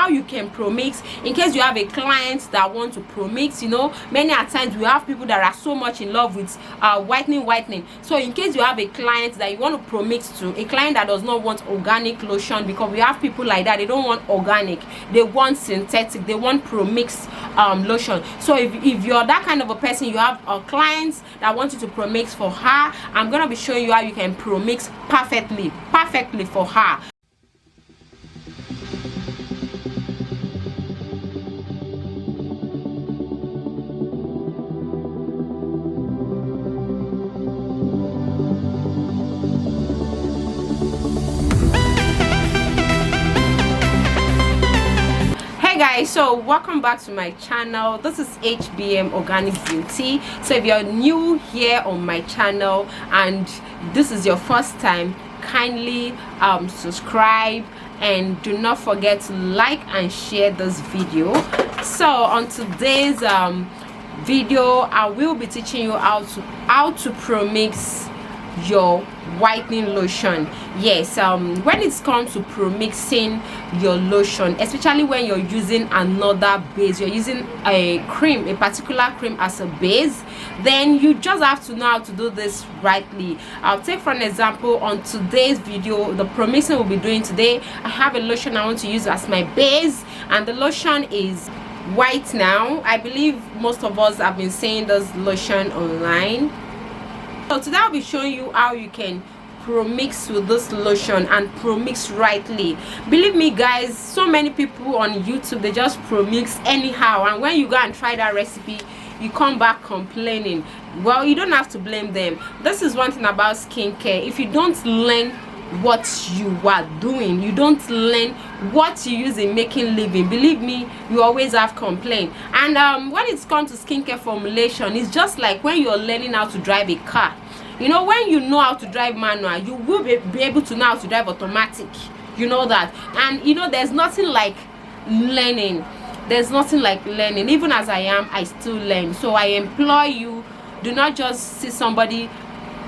how you can Promix in case you have a client that want to Promix. You know, many a times we have people that are so much in love with whitening. So in case you have a client that you want to Promix to, a client that does not want organic lotion, because we have people like that, they don't want organic, they want synthetic, they want Promix lotion. So if you're that kind of a person, you have a client that wants you to Promix for her, I'm gonna be showing you how you can Promix perfectly for her. Guys, so welcome back to my channel. This is HBM Organic Beauty. So if you're new here on my channel and this is your first time, kindly subscribe and do not forget to like and share this video. So on today's video, I will be teaching you how to Promix your whitening lotion. Yes, when it comes to Promixing your lotion, especially when you're using another base, you're using a particular cream as a base, then you just have to know how to do this rightly. I'll take for an example on today's video, the Promixing we'll be doing today. I have a lotion I want to use as my base, and the lotion is white now. I believe most of us have been seeing this lotion online. So today I'll be showing you how you can Promix with this lotion and Promix rightly. Believe me guys, so many people on YouTube, they just Promix anyhow, and when you go and try that recipe, you come back complaining. Well, you don't have to blame them. This is one thing about skincare. If you don't learn what you are doing, you don't learn what you use in making living, believe me, you always have complaint. And when it comes to skincare formulation, it's just like when you're learning how to drive a car. You know, when you know how to drive manual, you will be able to know how to drive automatic. You know that. And you know, there's nothing like learning. There's nothing like learning. Even as I am, I still learn. So I implore you, do not just see somebody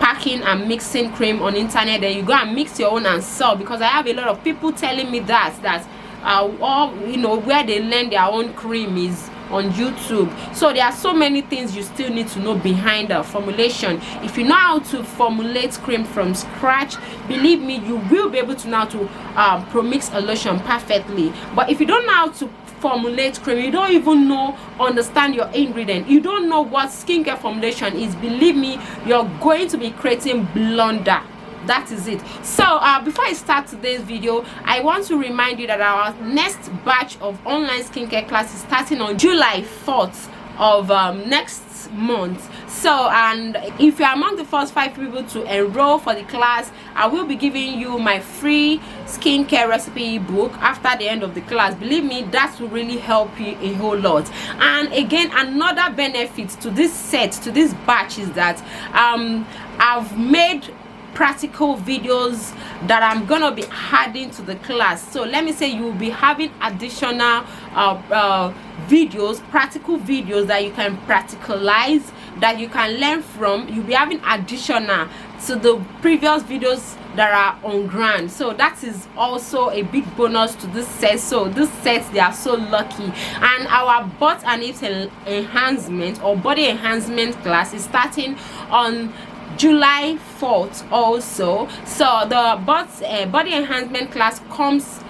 packing and mixing cream on internet, then you go and mix your own and sell. Because I have a lot of people telling me that all, you know, where they learn their own cream is on YouTube. So there are so many things you still need to know behind the formulation. If you know how to formulate cream from scratch, believe me, you will be able to know how to Promix a lotion perfectly. But if you don't know how to formulate cream, you don't even understand your ingredient, you don't know what skincare formulation is, believe me, you're going to be creating blunder. That is it. So before I start today's video, I want to remind you that our next batch of online skincare class is starting on July 4th of next month. So, and if you're among the first 5 people to enroll for the class, I will be giving you my free skincare recipe book after the end of the class. Believe me, that will really help you a whole lot. And again, another benefit to this set, to this batch, is that I've made practical videos that I'm gonna be adding to the class. So let me say, you will be having additional videos, practical videos that you can practicalize, that you can learn from. You'll be having additional to the previous videos that are on ground. So that is also a big bonus to this set. So this set, they are so lucky. And our butt and hips enhancement or body enhancement class is starting on July 4th also. So the body enhancement class comes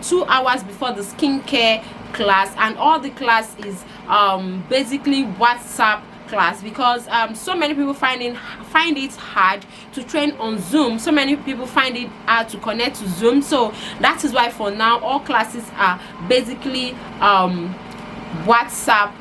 2 hours before the skincare class, and all the class is basically WhatsApp class, because so many people find it hard to train on Zoom. So many people find it hard to connect to Zoom. So that is why for now all classes are basically WhatsApp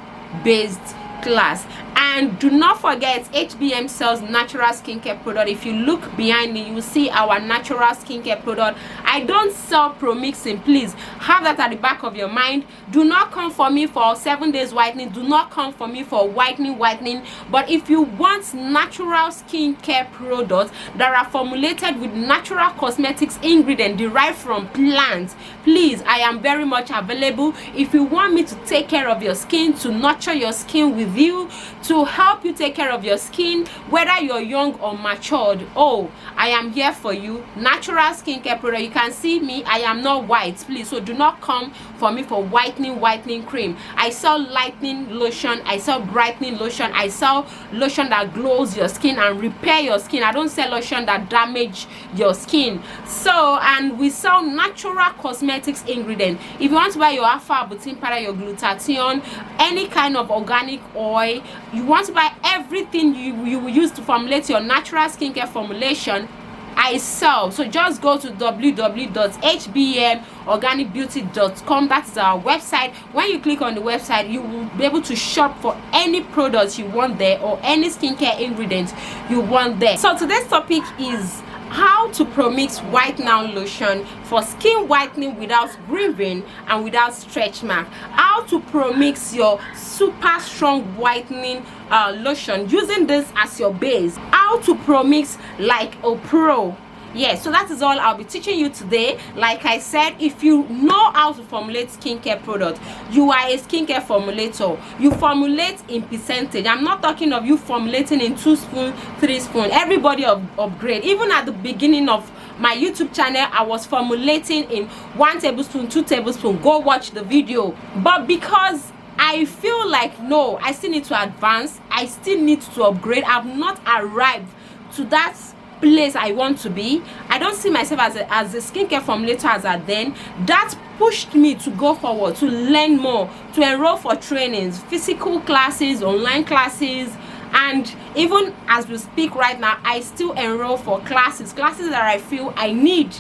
based class. And do not forget, HBM sells natural skincare product. If you look behind me, you will see our natural skincare product. I don't sell Promixing. Please have that at the back of your mind. Do not come for me for 7 days whitening. Do not come for me for whitening. But if you want natural skincare products that are formulated with natural cosmetics ingredient derived from plants, please, I am very much available. If you want me to take care of your skin, to nurture your skin with you, to to help you take care of your skin, whether you're young or matured. Oh, I am here for you. Natural skincare product. You can see me, I am not white, please, so do not come for me for whitening cream. I sell lightening lotion, I sell brightening lotion, I sell lotion that glows your skin and repair your skin. I don't sell lotion that damage your skin. So, and we sell natural cosmetics ingredient. If you want to buy your alpha arbutin powder, your glutathione, any kind of organic oil, you want to buy everything you will use to formulate your natural skincare formulation, I sell. So just go to www.hbmorganicbeauty.com. that is our website. When you click on the website, you will be able to shop for any products you want there or any skincare ingredients you want there. So today's topic is how to Promix Whitening lotion for skin whitening without grieving and without stretch mark. How to Promix your super strong whitening lotion using this as your base. How to Promix like a pro. Yes, so that is all I'll be teaching you today. Like I said, if you know how to formulate skincare product, you are a skincare formulator. You formulate in percentage. I'm not talking of you formulating in 2 spoons, 3 spoons. Everybody upgrade. Even at the beginning of my YouTube channel, I was formulating in 1 tablespoon, 2 tablespoons. Go watch the video. But because I feel like, no, I still need to advance, I still need to upgrade, I've not arrived to that place I want to be. I don't see myself as a skincare formulator as at then. That pushed me to go forward, to learn more, to enroll for trainings, physical classes, online classes, and even as we speak right now, I still enroll for classes that I feel I need.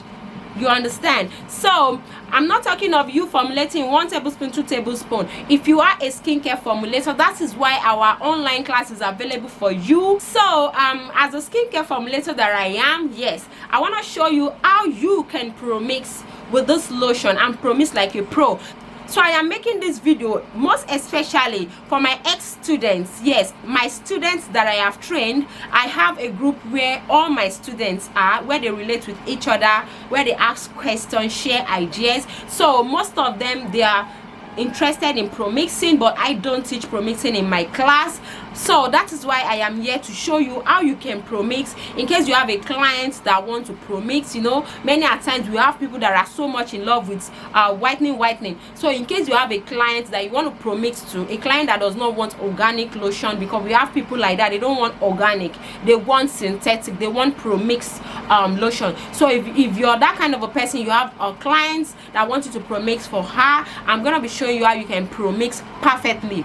You understand? So I'm not talking of you formulating 1 tablespoon, 2 tablespoons. If you are a skincare formulator, that is why our online class is available for you. So as a skincare formulator that I am, yes, I want to show you how you can Promix with this lotion and Promix like a pro. So I am making this video most especially for my ex-students. Yes, my students that I have trained. I have a group where all my students are, where they relate with each other, where they ask questions, share ideas. So most of them, they are interested in Promixing, but I don't teach Promixing in my class. So that is why I am here to show you how you can Promix in case you have a client that wants to Promix. You know, many a times we have people that are so much in love with whitening. So in case you have a client that you want to Promix to, a client that does not want organic lotion, because we have people like that, they don't want organic, they want synthetic, they want Promix lotion. So if you're that kind of a person, you have a client that wants you to Promix for her, I'm gonna be showing you how you can Promix perfectly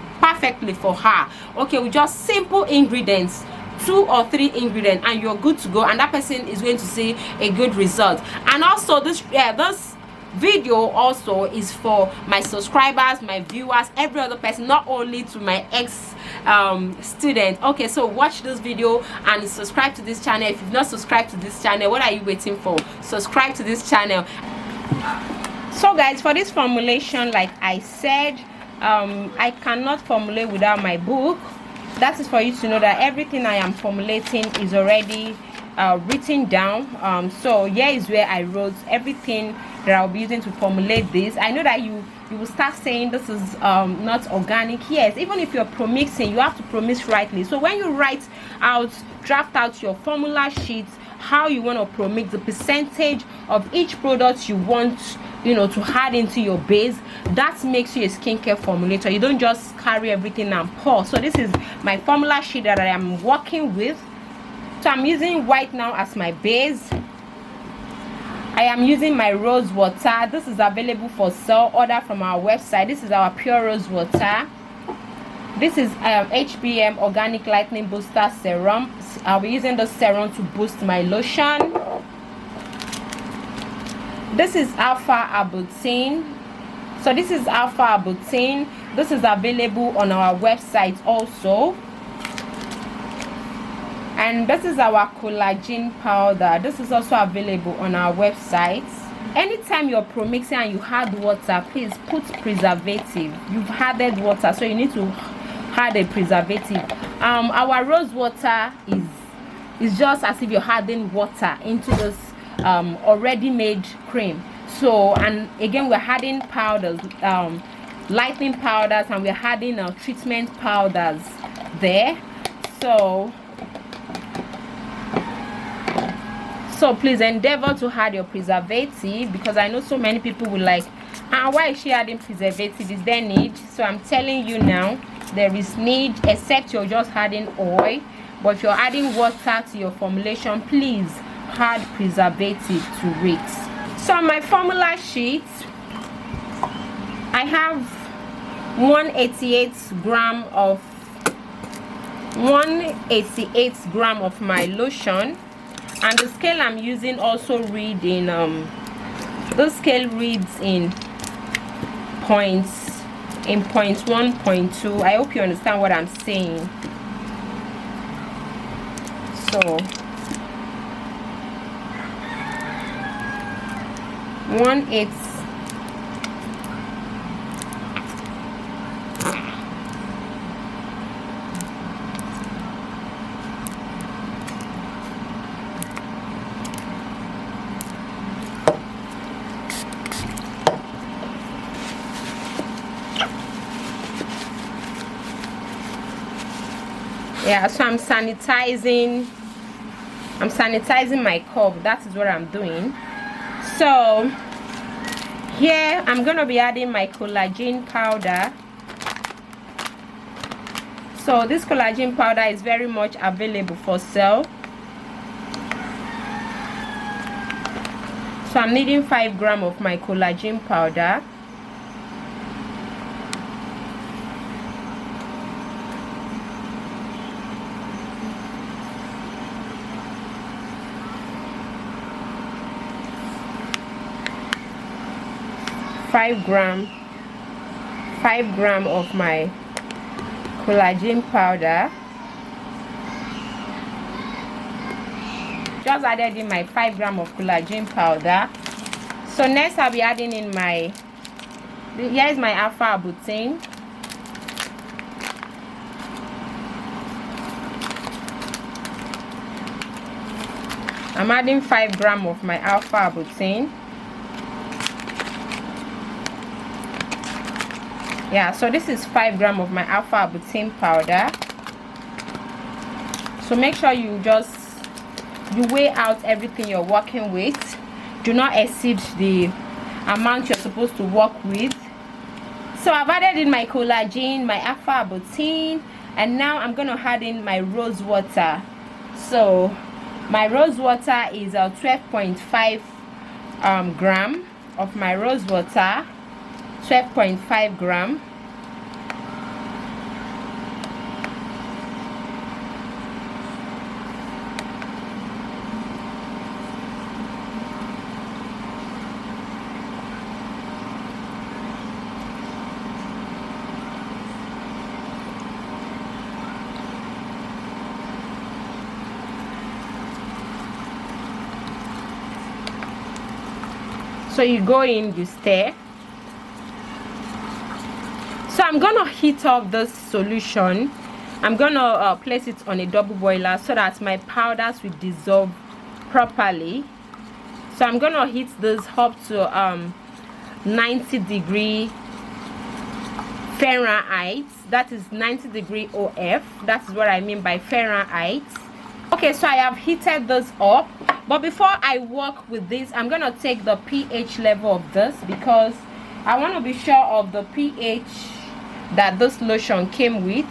for her. Okay, we just simple ingredients, 2 or 3 ingredients, and you're good to go, and that person is going to see a good result. And also this video also is for my subscribers, my viewers, every other person, not only to my ex student. Okay, so watch this video and subscribe to this channel. If you've not subscribed to this channel, what are you waiting for? Subscribe to this channel. So guys, for this formulation, like I said, I cannot formulate without my book. That is for you to know that everything I am formulating is already written down. So here is where I wrote everything that I'll be using to formulate this. I know that you will start saying this is not organic. Yes, even if you're Promixing, you have to Promix rightly. So when you draft out your formula sheet, how you want to Promix, the percentage of each product you want, you know, to add into your base, that makes you a skincare formulator. You don't just carry everything and pour. So this is my formula sheet that I am working with. So I'm using white now as my base. I am using my rose water. This is available for sale, order from our website. This is our pure rose water. This is HBM Organic Lightning Booster Serum. I'll be using the serum to boost my lotion. This is alpha arbutin. So this is alpha arbutin. This is available on our website also. And this is our collagen powder. This is also available on our website. Anytime you're Promixing and you add water, please put preservative. You've added water, so you need to add a preservative. Our rose water is just as if you're adding water into this already made cream. So, and again, we're adding powders, lightening powders, and we're adding treatment powders there. So please endeavor to add your preservative, because I know so many people will like, why is she adding preservative? Is there need? So I'm telling you now, there is need, except you're just adding oil. But if you're adding water to your formulation, please add preservative to it. So on my formula sheet, I have 188 gram of my lotion, and the scale I'm using also read in the scale reads in points, in 0.1, 0.2. I hope you understand what I'm saying. So 1/8. Yeah, so I'm sanitizing my cup. That is what I'm doing. So here I'm gonna be adding my collagen powder. So this collagen powder is very much available for sale. So I'm needing 5 grams of my collagen powder. Five gram of my collagen powder. Just added in my 5 grams of collagen powder. So next I'll be adding in my, here is my alpha arbutin. I'm adding 5 grams of my alpha arbutin. Yeah, so this is 5 grams of my alpha arbutin powder. So make sure you weigh out everything you're working with. Do not exceed the amount you're supposed to work with. So I've added in my collagen, my alpha arbutin, and now I'm going to add in my rose water. So my rose water is 12.5 gram of my rose water. 12.5 gram. So you go in, you stir. So I'm gonna heat up this solution. I'm gonna place it on a double boiler so that my powders will dissolve properly. So I'm gonna heat this up to 90° Fahrenheit. That is 90° OF. That is what I mean by Fahrenheit. Okay, so I have heated this up, but before I work with this, I'm gonna take the pH level of this, because I want to be sure of the pH that this lotion came with.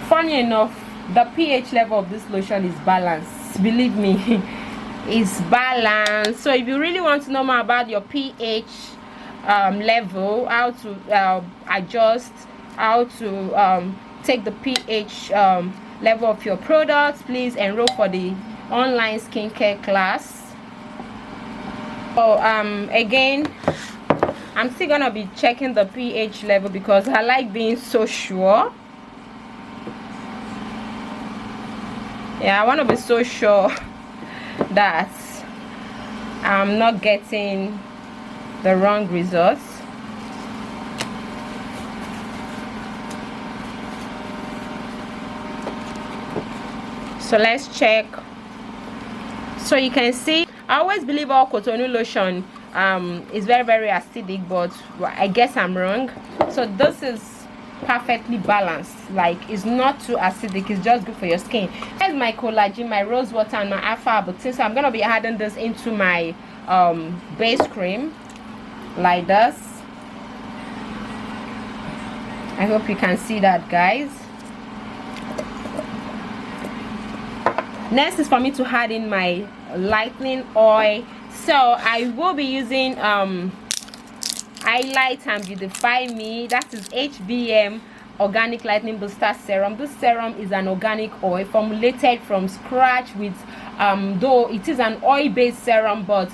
Funny enough, the pH level of this lotion is balanced. Believe me, it's balanced. So if you really want to know more about your pH level, how to adjust, how to take the pH level of your products, please enroll for the online skincare class. So again, I'm still gonna be checking the pH level because I like being so sure. Yeah, I want to be so sure that I'm not getting the wrong results. So let's check. So you can see, I always believe all Cotonou lotion it's very, very acidic, but I guess I'm wrong. So this is perfectly balanced. Like, it's not too acidic, it's just good for your skin. Here's my collagen, my rose water, and my alpha arbutin. So I'm gonna be adding this into my base cream like this. I hope you can see that, guys. Next is for me to add in my lightening oil. So I will be using Highlight and Beautify Me. That is HBM Organic Lightening Booster Serum. This serum is an organic oil formulated from scratch with though it is an oil-based serum, but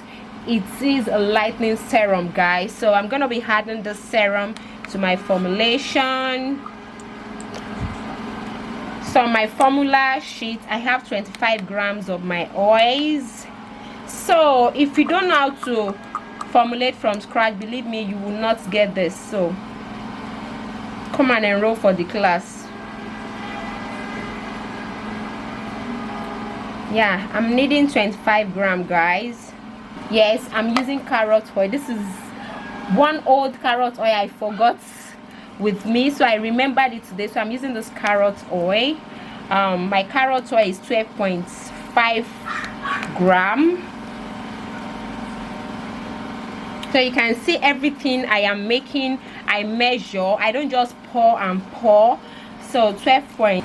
it is a lightening serum, guys. So I'm gonna be adding the serum to my formulation. So my formula sheet, I have 25 grams of my oils. So if you don't know how to formulate from scratch, believe me, you will not get this. So come and enroll for the class. Yeah, I'm needing 25 grams, guys. Yes, I'm using carrot oil. This is one old carrot oil I forgot with me, so I remembered it today. So I'm using this carrot oil. My carrot oil is 12.5 grams. So you can see everything I am making, I measure. I don't just pour and pour. So 12 point.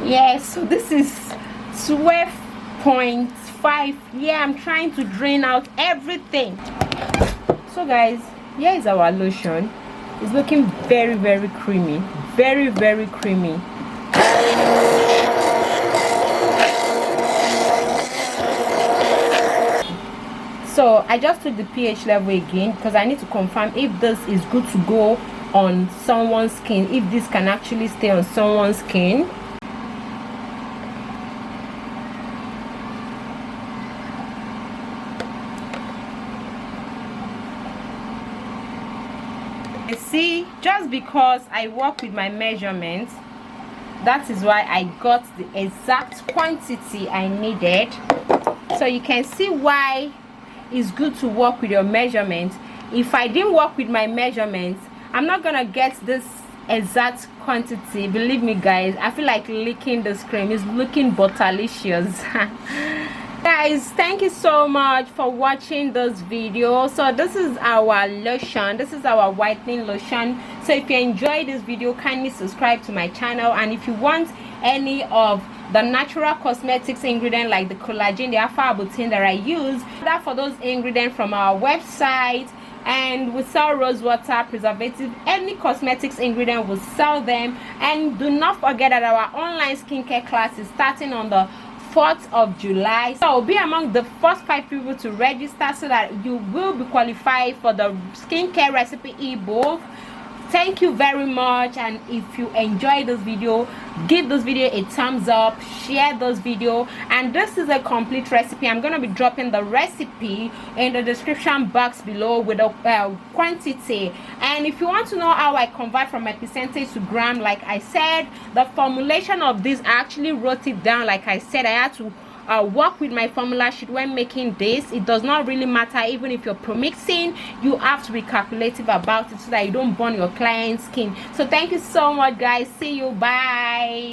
Yes, so this is 12.5. Yeah, I'm trying to drain out everything. So guys, here is our lotion. It's looking very, very creamy. Very, very creamy. So I just took the pH level again because I need to confirm if this is good to go on someone's skin, if this can actually stay on someone's skin. See, just because I work with my measurements, that is why I got the exact quantity I needed. So you can see why it's good to work with your measurements. If I didn't work with my measurements, I'm not gonna get this exact quantity. Believe me, guys, I feel like licking this cream. It's looking butterlicious. Guys, thank you so much for watching this video. So this is our lotion, this is our whitening lotion. So if you enjoyed this video, kindly subscribe to my channel, and if you want any of the natural cosmetics ingredient like the collagen, the alpha arbutin that I use, that for those ingredients from our website. And we sell rose water, preservative, any cosmetics ingredient, we sell them. And do not forget that our online skincare class is starting on the 4th of July. So be among the first 5 people to register so that you will be qualified for the skincare recipe ebook. Thank you very much, and if you enjoyed this video, give this video a thumbs up, share this video. And this is a complete recipe. I'm going to be dropping the recipe in the description box below with a quantity. And if you want to know how I convert from my percentage to gram, like I said, the formulation of this, I actually wrote it down. Like I said, I had to work with my formula sheet when making this. It does not really matter. Even if you're promixing, you have to be calculative about it so that you don't burn your client's skin. So thank you so much, guys. See you. Bye.